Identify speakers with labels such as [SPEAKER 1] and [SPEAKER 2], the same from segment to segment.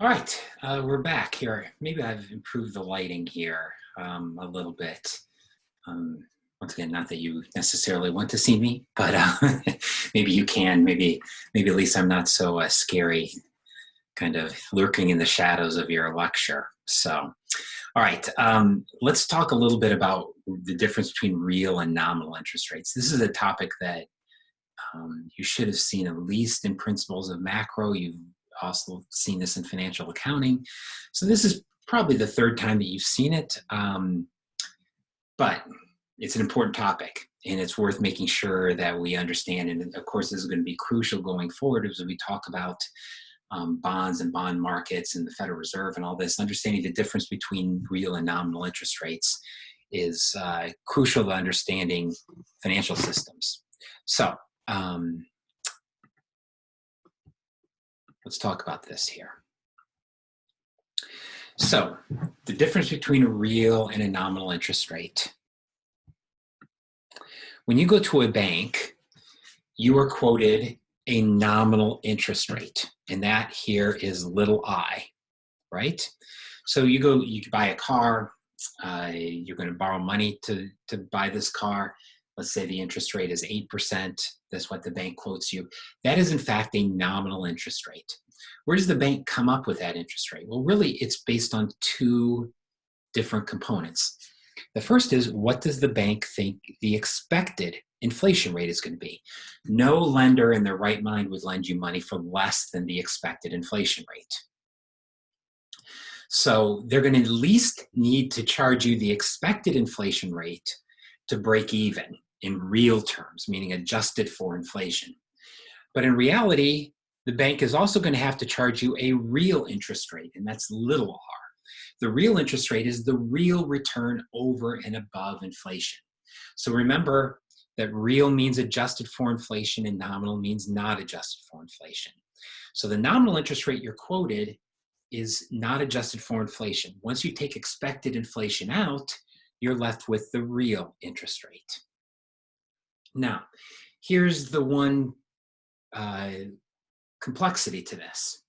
[SPEAKER 1] All right, we're back here. Maybe I've improved the lighting here a little bit. Um, Once again, not that you necessarily want to see me, but maybe you can. Maybe at least I'm not so scary, kind of lurking in the shadows of your lecture. So, all right, let's talk a little bit about the difference between real and nominal interest rates. This is a topic that you should have seen at least in principles of macro. You've also seen this in financial accounting. So this is probably the third time that you've seen it, but it's an important topic and it's worth making sure that we understand. And of course, this is going to be crucial going forward as we talk about bonds and bond markets and the Federal Reserve and all this. Understanding the difference between real and nominal interest rates is crucial to understanding financial systems. So let's talk about this here. So the difference between a real and a nominal interest rate. When you go to a bank, you are quoted a nominal interest rate, and that here is little I, right? So you buy a car, you're going to borrow money to buy this car. Let's say the interest rate is 8%. That's what the bank quotes you. That is in fact a nominal interest rate. Where does the bank come up with that interest rate? Well, really it's based on two different components. The first is, what does the bank think the expected inflation rate is going to be? No lender in their right mind would lend you money for less than the expected inflation rate. So they're going to at least need to charge you the expected inflation rate to break even in real terms, meaning adjusted for inflation. But in reality, the bank is also going to have to charge you a real interest rate, and that's little r. The real interest rate is the real return over and above inflation. So remember that real means adjusted for inflation and nominal means not adjusted for inflation. So the nominal interest rate you're quoted is not adjusted for inflation. Once you take expected inflation out, you're left with the real interest rate. Now, here's the one complexity to this.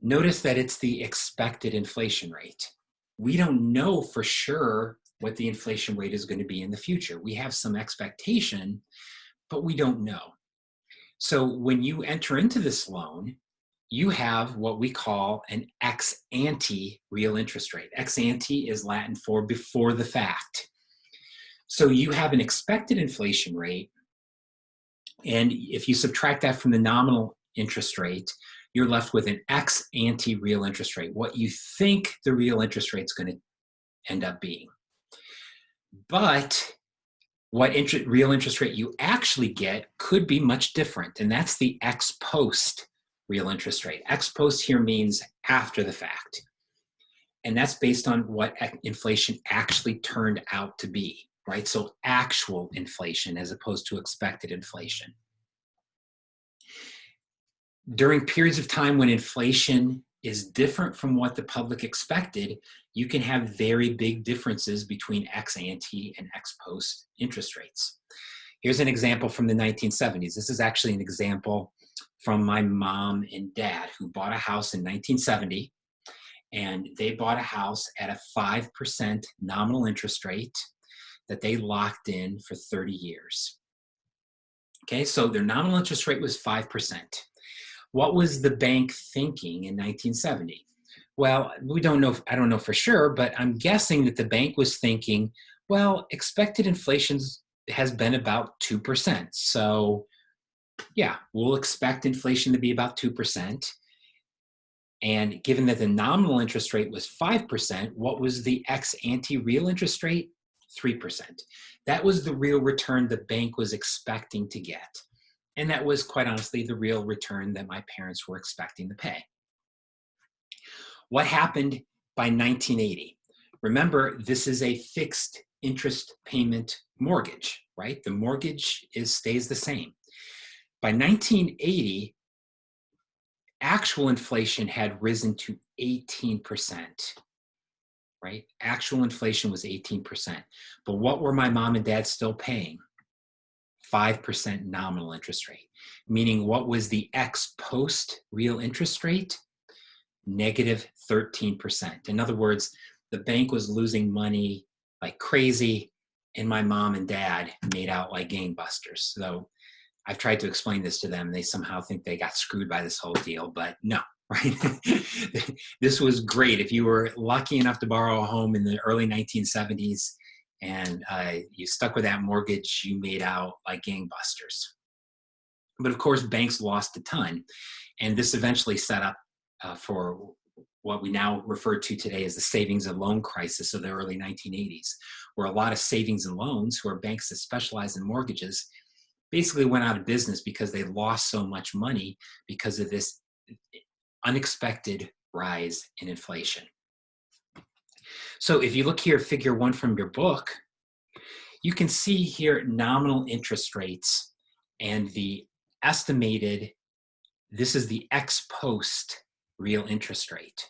[SPEAKER 1] Notice that it's the expected inflation rate. We don't know for sure what the inflation rate is going to be in the future. We have some expectation, but we don't know. So when you enter into this loan, you have what we call an ex ante real interest rate. Ex ante is Latin for before the fact. So you have an expected inflation rate, and if you subtract that from the nominal interest rate, you're left with an ex ante real interest rate, what you think the real interest rate is going to end up being. But what real interest rate you actually get could be much different, and that's the ex post real interest rate. Ex post here means after the fact, and that's based on what inflation actually turned out to be, right? So actual inflation as opposed to expected inflation. During periods of time when inflation is different from what the public expected, you can have very big differences between ex ante and ex post interest rates. Here's an example from the 1970s. This is actually an example from my mom and dad, who bought a house in 1970, and they bought a house at a 5% nominal interest rate that they locked in for 30 years. Okay, so their nominal interest rate was 5%. What was the bank thinking in 1970? Well, we don't know. I don't know for sure, but I'm guessing that the bank was thinking, well, expected inflation has been about 2%. So yeah, we'll expect inflation to be about 2%. And given that the nominal interest rate was 5%, what was the ex ante real interest rate? 3%. That was the real return the bank was expecting to get. And that was, quite honestly, the real return that my parents were expecting to pay. What happened by 1980? Remember, this is a fixed interest payment mortgage, right? The mortgage stays the same. By 1980, actual inflation had risen to 18%, right? Actual inflation was 18%. But what were my mom and dad still paying? 5% nominal interest rate, meaning what was the ex post real interest rate? negative 13%. In other words, the bank was losing money like crazy, and my mom and dad made out like gangbusters. So I've tried to explain this to them. They somehow think they got screwed by this whole deal, but no, right? This was great. If you were lucky enough to borrow a home in the early 1970s and you stuck with that mortgage, you made out like gangbusters. But of course, banks lost a ton. And this eventually set up for what we now refer to today as the savings and loan crisis of the early 1980s, where a lot of savings and loans, who are banks that specialize in mortgages, basically went out of business because they lost so much money because of this unexpected rise in inflation. So if you look here at figure 1 from your book, you can see here nominal interest rates and the estimated, this is the ex post real interest rate.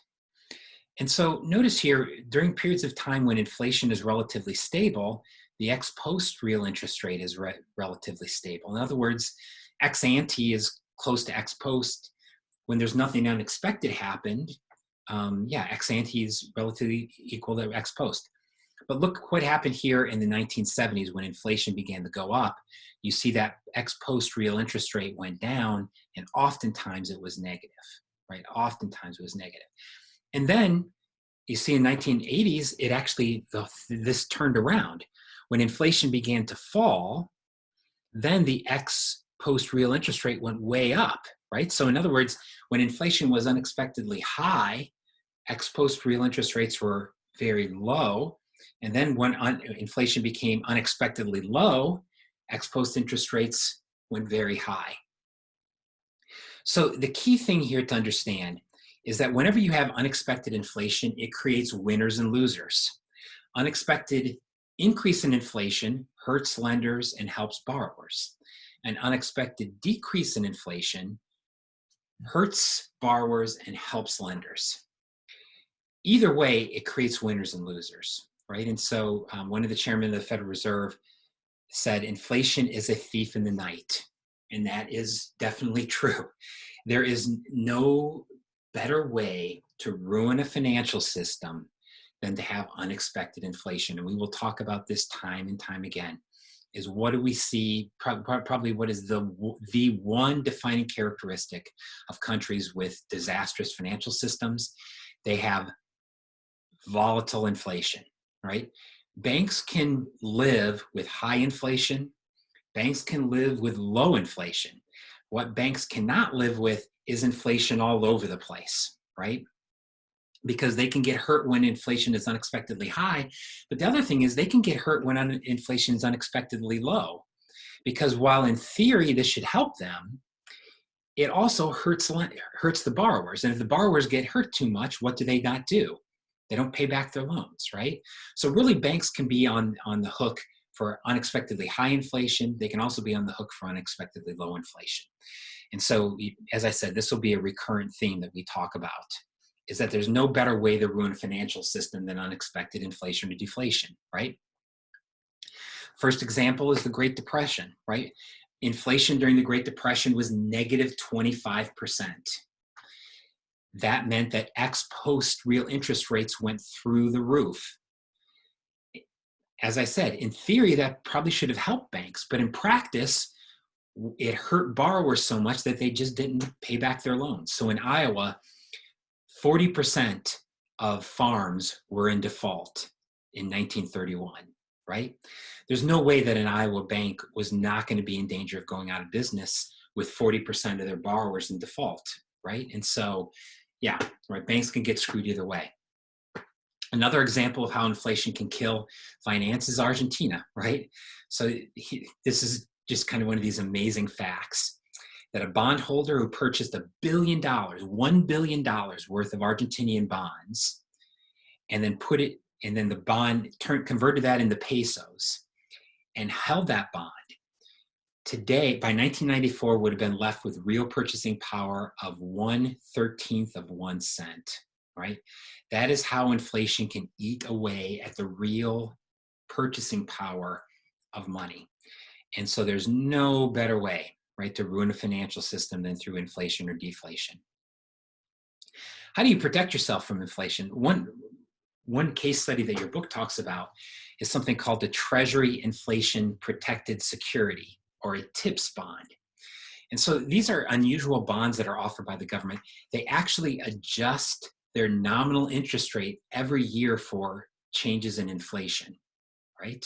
[SPEAKER 1] And so notice here, during periods of time when inflation is relatively stable, the ex post real interest rate is relatively stable. In other words, ex ante is close to ex post. When there's nothing unexpected happened, ex ante is relatively equal to ex post. But look what happened here in the 1970s when inflation began to go up. You see that ex post real interest rate went down, and oftentimes it was negative, right? Oftentimes it was negative. And then you see in 1980s, it actually, this turned around. When inflation began to fall, then the ex post real interest rate went way up, right? So in other words, when inflation was unexpectedly high, ex post real interest rates were very low. And then when inflation became unexpectedly low, ex post interest rates went very high. So the key thing here to understand is that whenever you have unexpected inflation, it creates winners and losers. Unexpected increase in inflation hurts lenders and helps borrowers. An unexpected decrease in inflation hurts borrowers and helps lenders. Either way, it creates winners and losers, right? And so one of the chairmen of the Federal Reserve said, inflation is a thief in the night. And that is definitely true. There is no better way to ruin a financial system than to have unexpected inflation. And we will talk about this time and time again, is what do we see, probably what is the one defining characteristic of countries with disastrous financial systems? They have volatile inflation, right? Banks can live with high inflation. Banks can live with low inflation. What banks cannot live with is inflation all over the place, right? Because they can get hurt when inflation is unexpectedly high. But the other thing is they can get hurt when inflation is unexpectedly low. Because while in theory this should help them, it also hurts the borrowers. And if the borrowers get hurt too much, what do they not do? They don't pay back their loans, right? So really banks can be on the hook for unexpectedly high inflation. They can also be on the hook for unexpectedly low inflation. And so, as I said, this will be a recurrent theme that we talk about, is that there's no better way to ruin a financial system than unexpected inflation or deflation, right? First example is the Great Depression, right? Inflation during the Great Depression was negative 25%. That meant that ex post real interest rates went through the roof. As I said, in theory, that probably should have helped banks, but in practice, it hurt borrowers so much that they just didn't pay back their loans. So in Iowa, 40% of farms were in default in 1931, right? There's no way that an Iowa bank was not going to be in danger of going out of business with 40% of their borrowers in default, right? And so, yeah, right, banks can get screwed either way. Another example of how inflation can kill finance is Argentina, right? So this is just kind of one of these amazing facts that a bondholder who purchased $1 billion worth of Argentinian bonds, and then the bond converted that into pesos and held that bond, today, by 1994, would have been left with real purchasing power of 1/13 of 1 cent, right? That is how inflation can eat away at the real purchasing power of money. And so there's no better way, right, to ruin a financial system than through inflation or deflation. How do you protect yourself from inflation? One case study that your book talks about is something called the Treasury Inflation Protected Security, or a TIPS bond. And so these are unusual bonds that are offered by the government. They actually adjust their nominal interest rate every year for changes in inflation, right?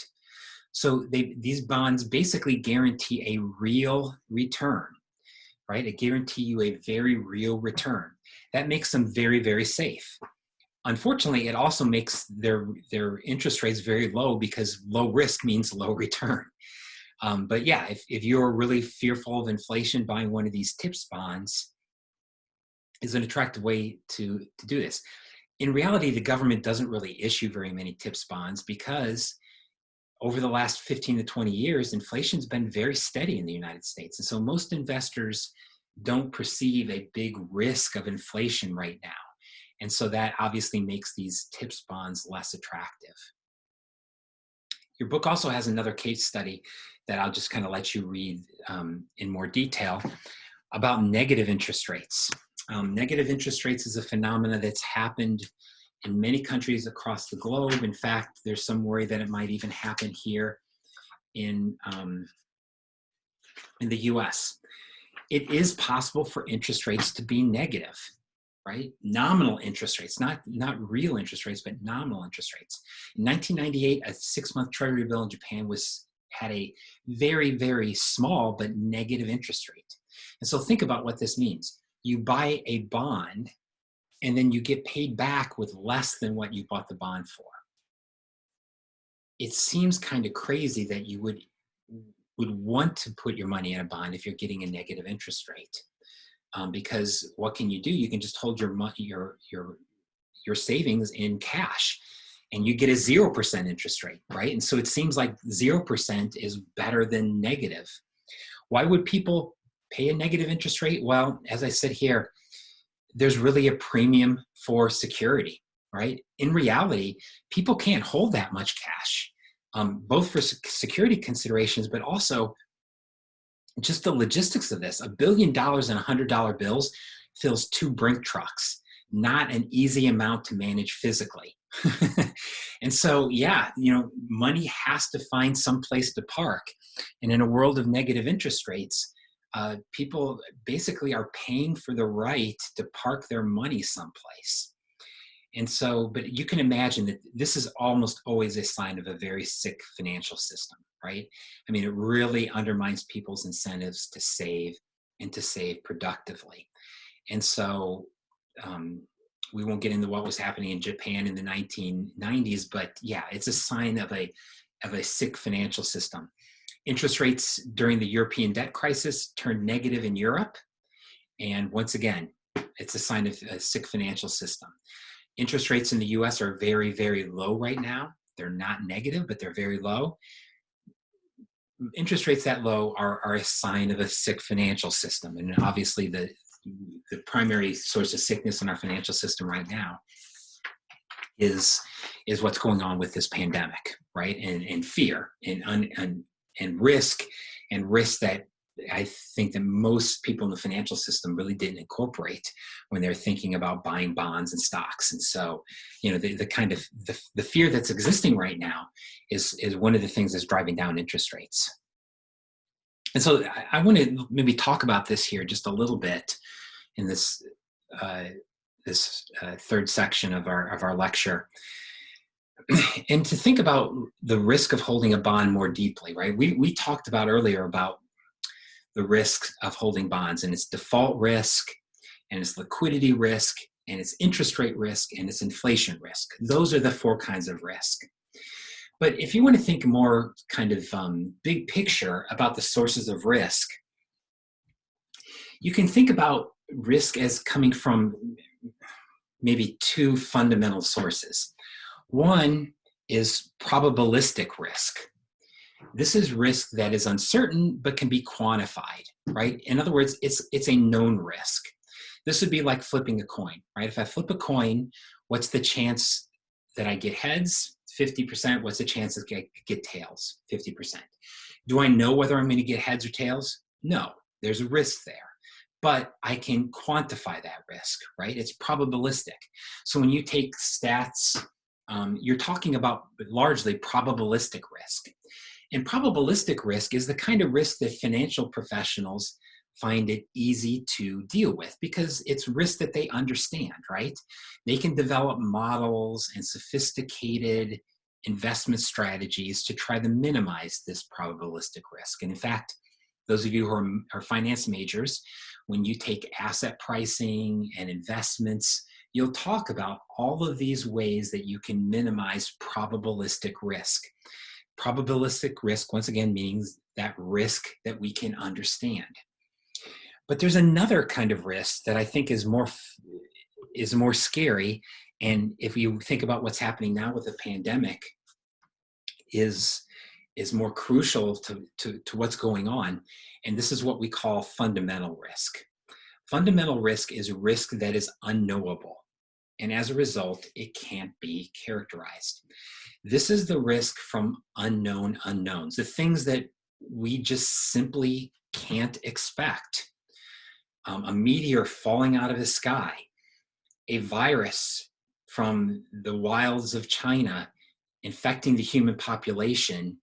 [SPEAKER 1] So these bonds basically guarantee a real return, right? It guarantee you a very real return. That makes them very, very safe. Unfortunately, it also makes their interest rates very low, because low risk means low return. But yeah, if you're really fearful of inflation, buying one of these TIPS bonds is an attractive way to do this. In reality, the government doesn't really issue very many TIPS bonds, because over the last 15 to 20 years, inflation's been very steady in the United States. And so most investors don't perceive a big risk of inflation right now. And so that obviously makes these TIPS bonds less attractive. Your book also has another case study that I'll just kind of let you read in more detail about negative interest rates. Negative interest rates is a phenomenon that's happened in many countries across the globe. In fact, there's some worry that it might even happen here in the US. It is possible for interest rates to be negative, right? Nominal interest rates, not real interest rates, but nominal interest rates. In 1998, a 6-month Treasury bill in Japan had a very, very small but negative interest rate. And so think about what this means. You buy a bond, and then you get paid back with less than what you bought the bond for. It seems kind of crazy that you would want to put your money in a bond if you're getting a negative interest rate. Because what can you do? You can just hold your money, your savings in cash, and you get a 0% interest rate, right? And so it seems like 0% is better than negative. Why would people pay a negative interest rate? Well, as I said here, there's really a premium for security, right? In reality, people can't hold that much cash, both for security considerations, but also just the logistics of this. $1 billion in $100 bills fills 2 Brink trucks, not an easy amount to manage physically. And so, yeah, money has to find some place to park. And in a world of negative interest rates, people basically are paying for the right to park their money someplace. And so, but you can imagine that this is almost always a sign of a very sick financial system, right? I mean, it really undermines people's incentives to save, and to save productively. And so we won't get into what was happening in Japan in the 1990s, but yeah, it's a sign of a sick financial system. Interest rates during the European debt crisis turned negative in Europe. And once again, it's a sign of a sick financial system. Interest rates in the US are very, very low right now. They're not negative, but they're very low. Interest rates that low are a sign of a sick financial system. And obviously the primary source of sickness in our financial system right now is what's going on with this pandemic, right? And fear and risk that I think that most people in the financial system really didn't incorporate when they're thinking about buying bonds and stocks. And so, the kind of the fear that's existing right now is one of the things that's driving down interest rates. And so I want to maybe talk about this here just a little bit in this third section of our lecture. And to think about the risk of holding a bond more deeply, right? We talked about earlier about the risk of holding bonds, and its default risk, and its liquidity risk, and its interest rate risk, and its inflation risk. Those are the 4 kinds of risk. But if you want to think more kind of big picture about the sources of risk, you can think about risk as coming from maybe 2 fundamental sources. One is probabilistic risk. This is risk that is uncertain but can be quantified, right? In other words, it's a known risk. This would be like flipping a coin, right? If I flip a coin, what's the chance that I get heads? 50%. What's the chance that I get tails? 50%. Do I know whether I'm going to get heads or tails? No, there's a risk there. but I can quantify that risk, right? It's probabilistic. So when you take stats, you're talking about largely probabilistic risk. And probabilistic risk is the kind of risk that financial professionals find it easy to deal with because it's risk that they understand, right? They can develop models and sophisticated investment strategies to try to minimize this probabilistic risk. And in fact, those of you who are finance majors, when you take asset pricing and investments, you'll talk about all of these ways that you can minimize probabilistic risk. Probabilistic risk, once again, means that risk that we can understand. But there's another kind of risk that I think is more scary. And if you think about what's happening now with the pandemic, is more crucial to what's going on. And this is what we call fundamental risk. Fundamental risk is a risk that is unknowable. And as a result, it can't be characterized. This is the risk from unknown unknowns, the things that we just simply can't expect. A meteor falling out of the sky, a virus from the wilds of China infecting the human population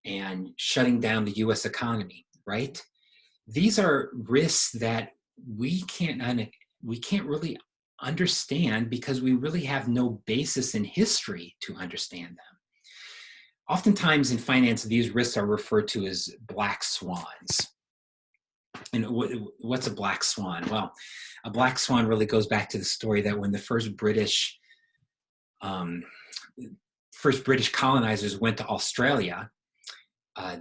[SPEAKER 1] and shutting down the US economy, right? These are risks that we can't really understand because we really have no basis in history to understand them. Oftentimes in finance, these risks are referred to as black swans. And what's a black swan? Well, a black swan really goes back to the story that when the first British colonizers went to Australia,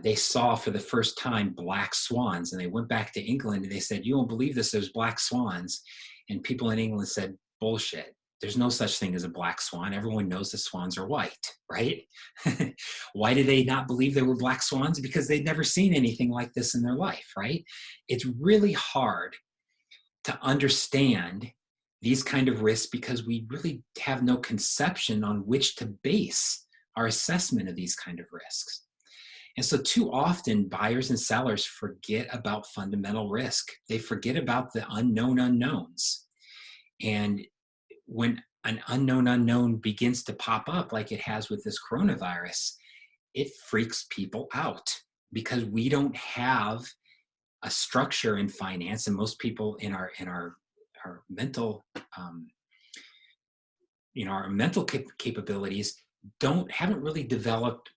[SPEAKER 1] they saw for the first time black swans, and they went back to England and they said, "You won't believe this, there's black swans." And people in England said, "Bullshit. There's no such thing as a black swan. Everyone knows the swans are white," right? Why did they not believe there were black swans? Because they'd never seen anything like this in their life, right? It's really hard to understand these kind of risks because we really have no conception on which to base our assessment of these kind of risks. And so too often buyers and sellers forget about fundamental risk. They forget about the unknown unknowns. And when an unknown unknown begins to pop up like it has with this coronavirus, it freaks people out because we don't have a structure in finance, and most people in our mental our mental capabilities haven't really developed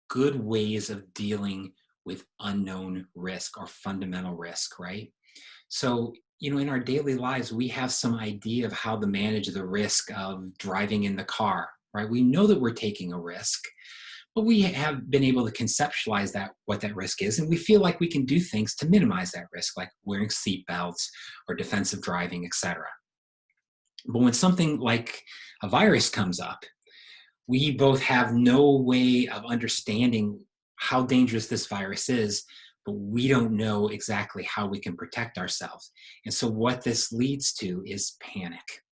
[SPEAKER 1] good ways of dealing with unknown risk or fundamental risk, right? So, in our daily lives, we have some idea of how to manage the risk of driving in the car, right? We know that we're taking a risk, but we have been able to conceptualize what that risk is, and we feel like we can do things to minimize that risk, like wearing seat belts or defensive driving, etc. But when something like a virus comes up, we both have no way of understanding how dangerous this virus is, but we don't know exactly how we can protect ourselves. And so what this leads to is panic.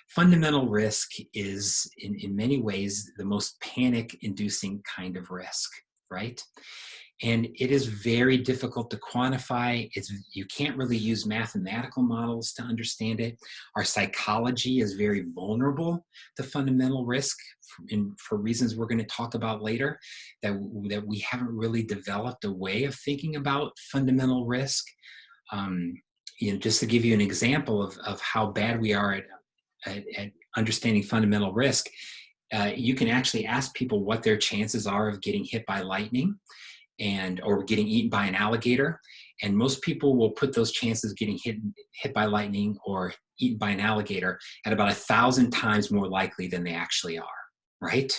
[SPEAKER 1] Fundamental risk is, in many ways, the most panic-inducing kind of risk, right? And it is very difficult to quantify. You can't really use mathematical models to understand it. Our psychology is very vulnerable to fundamental risk for reasons we're going to talk about later, that we haven't really developed a way of thinking about fundamental risk. Just to give you an example of how bad we are at understanding fundamental risk, you can actually ask people what their chances are of getting hit by lightning or getting eaten by an alligator. And most people will put those chances of getting hit by lightning or eaten by an alligator at about 1,000 times more likely than they actually are, right?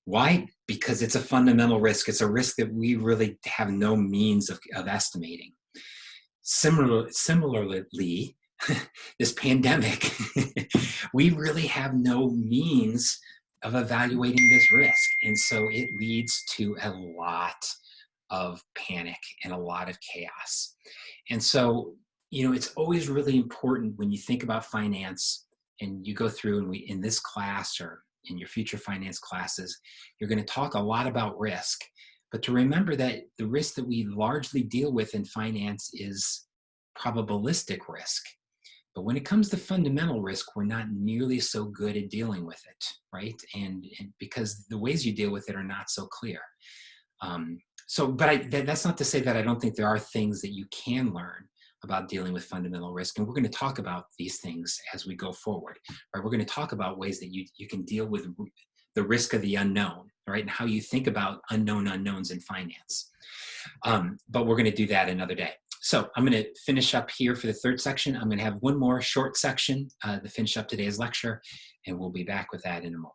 [SPEAKER 1] Why? Because it's a fundamental risk. It's a risk that we really have no means of estimating. Similarly, this pandemic, we really have no means of evaluating this risk. And so it leads to a lot of panic and a lot of chaos. And so, it's always really important when you think about finance and you go through, and in this class or in your future finance classes, you're going to talk a lot about risk, but to remember that the risk that we largely deal with in finance is probabilistic risk. But when it comes to fundamental risk, we're not nearly so good at dealing with it, right? And because the ways you deal with it are not so clear. But that's not to say that I don't think there are things that you can learn about dealing with fundamental risk. And we're going to talk about these things as we go forward, right? We're going to talk about ways that you can deal with the risk of the unknown, right? And how you think about unknown unknowns in finance. But we're going to do that another day. So I'm going to finish up here for the third section. I'm going to have one more short section to finish up today's lecture, and we'll be back with that in a moment.